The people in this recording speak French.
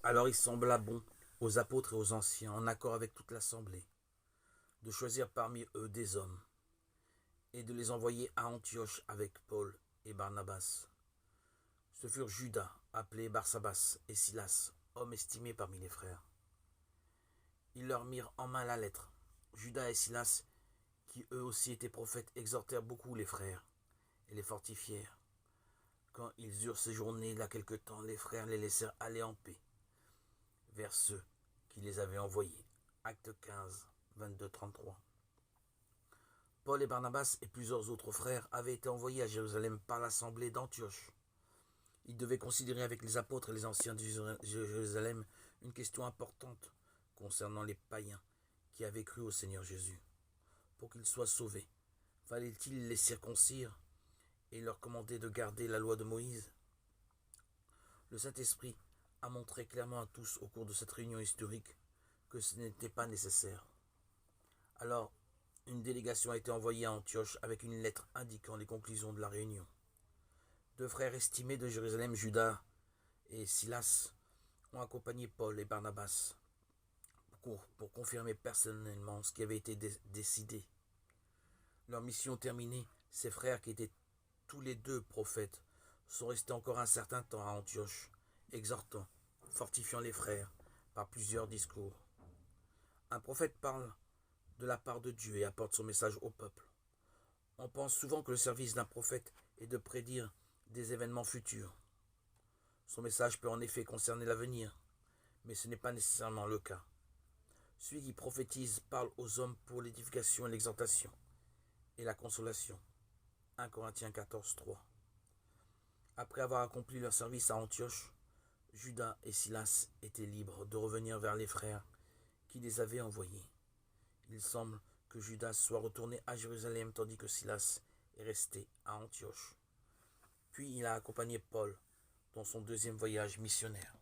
Alors il sembla bon aux apôtres et aux anciens, en accord avec toute l'assemblée, de choisir parmi eux des hommes, et de les envoyer à Antioche avec Paul et Barnabas. Ce furent Judas, appelé Barsabas, et Silas, hommes estimés parmi les frères. Ils leur mirent en main la lettre. Judas et Silas, qui eux aussi étaient prophètes, exhortèrent beaucoup les frères, et les fortifièrent. Quand ils eurent séjourné là quelque temps, les frères les laissèrent aller en paix vers ceux qui les avaient envoyés. Acte 15, 22-33. Paul et Barnabas et plusieurs autres frères avaient été envoyés à Jérusalem par l'assemblée d'Antioche. Ils devaient considérer avec les apôtres et les anciens de Jérusalem une question importante concernant les païens qui avaient cru au Seigneur Jésus. Pour qu'ils soient sauvés, fallait-il les circoncire et leur commander de garder la loi de Moïse? Le Saint-Esprit a montré clairement à tous au cours de cette réunion historique que ce n'était pas nécessaire. Alors, une délégation a été envoyée à Antioche avec une lettre indiquant les conclusions de la réunion. Deux frères estimés de Jérusalem, Judas et Silas, ont accompagné Paul et Barnabas pour confirmer personnellement ce qui avait été décidé. Leur mission terminée, ces frères qui étaient tous les deux prophètes sont restés encore un certain temps à Antioche, exhortant, fortifiant les frères par plusieurs discours. Un prophète parle de la part de Dieu et apporte son message au peuple. On pense souvent que le service d'un prophète est de prédire des événements futurs. Son message peut en effet concerner l'avenir, mais ce n'est pas nécessairement le cas. Celui qui prophétise parle aux hommes pour l'édification et l'exhortation et la consolation. 1 Corinthiens 14, 3. Après avoir accompli leur service à Antioche, Judas et Silas étaient libres de revenir vers les frères qui les avaient envoyés. Il semble que Judas soit retourné à Jérusalem tandis que Silas est resté à Antioche. Puis il a accompagné Paul dans son deuxième voyage missionnaire.